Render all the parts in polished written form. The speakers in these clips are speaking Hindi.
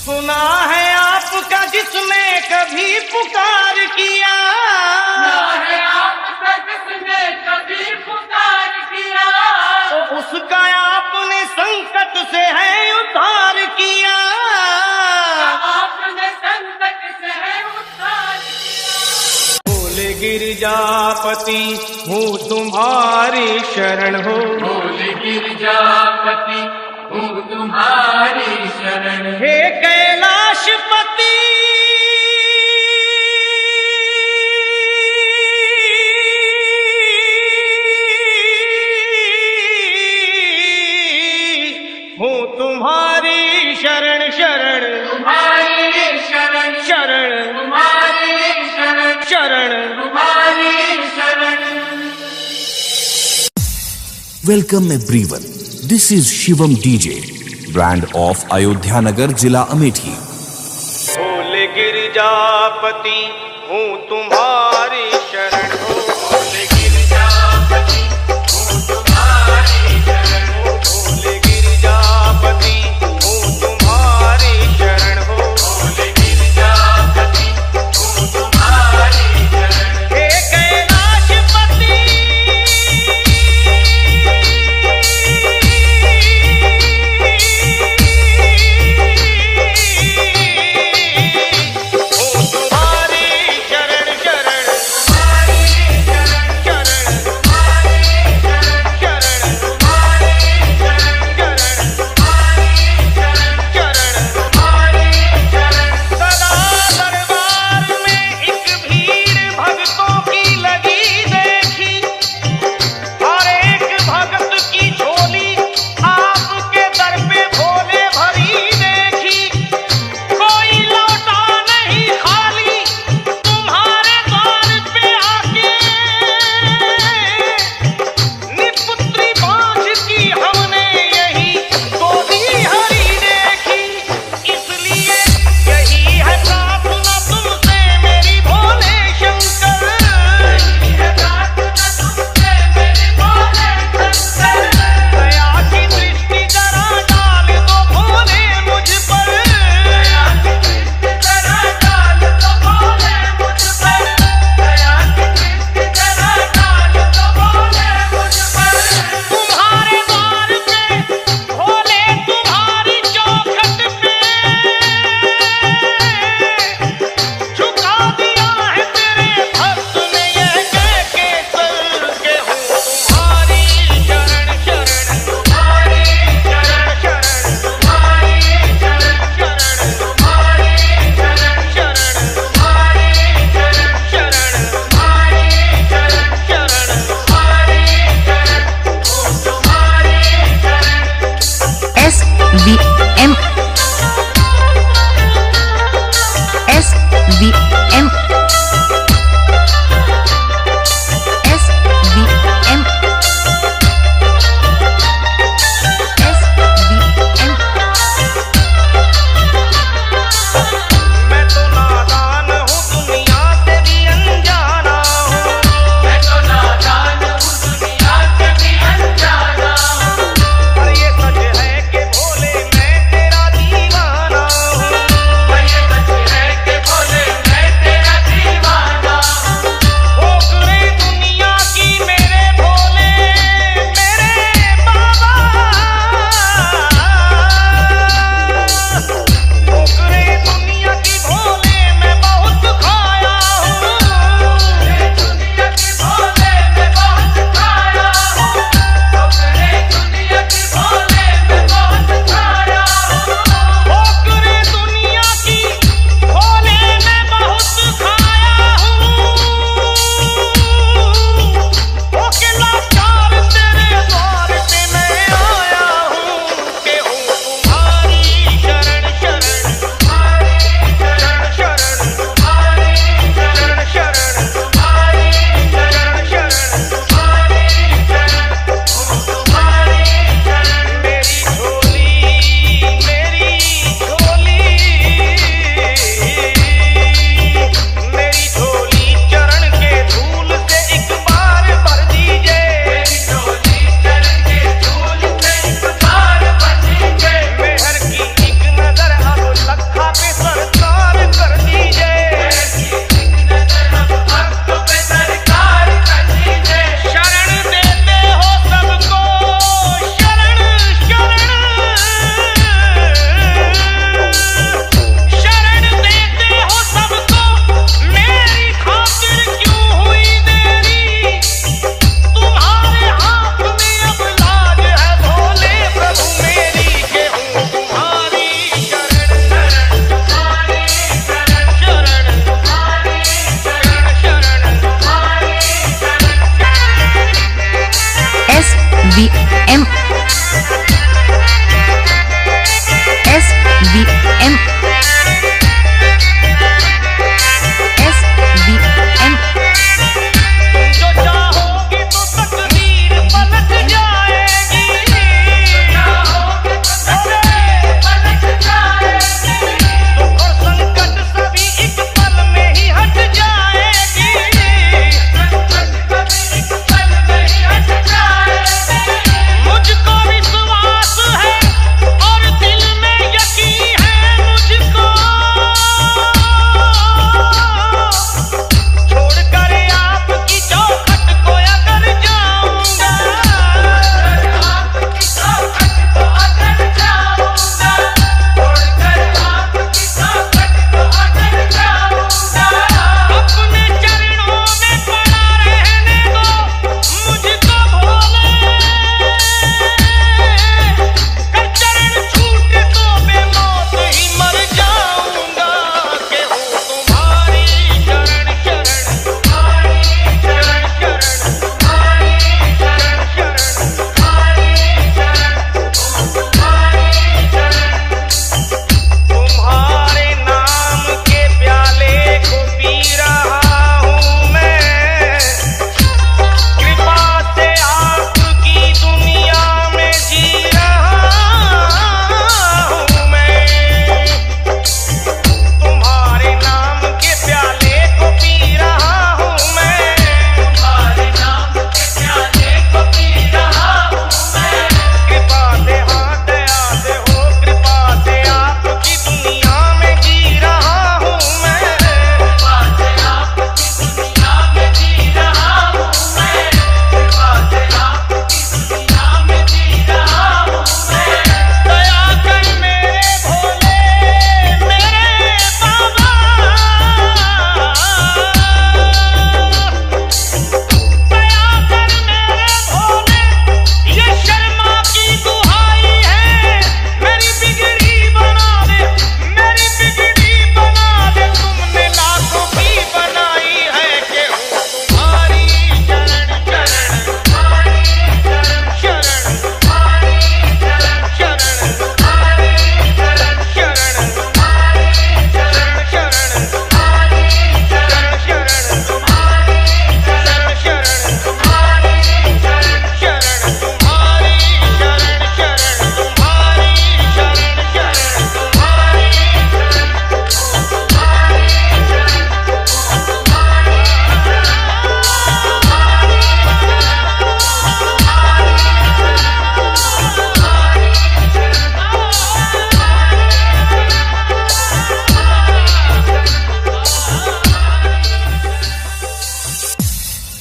सुना है आपका जिसने कभी पुकार किया, सुना है आपका जिसने कभी पुकार किया, तो उसका आपने संकट से है उद्धार किया। आपने संकट से है उद्धार किया। बोले गिरजापति हूँ तुम्हारी शरण हो, बोले गिरजापति हूँ तुम्हारी शरण। हे कैलाशपति हूँ तुम्हारी शरण शरण, तुम्हारी शरण शरण तुम्हारी शरण शरण। तुम्हारी शरण। Welcome everyone. This is Shivam DJ, brand of Ayodhya Nagar, Zila Amethi. बोले गिरजापति हूँ तुम्हारी शरण हो, बोले गिरजापति हूँ तुम्हारी शरण। बोले गिरजापति हूँ तुम्हारी शरण हो, बोले गिरजापति हूँ तुम्हारी शरण। हे कैलाशपति हूँ तुम्हारी शरण शरण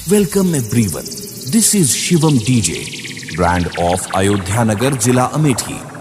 Welcome everyone. This is Shivam DJ, brand of Ayodhya Nagar, Zila Amethi.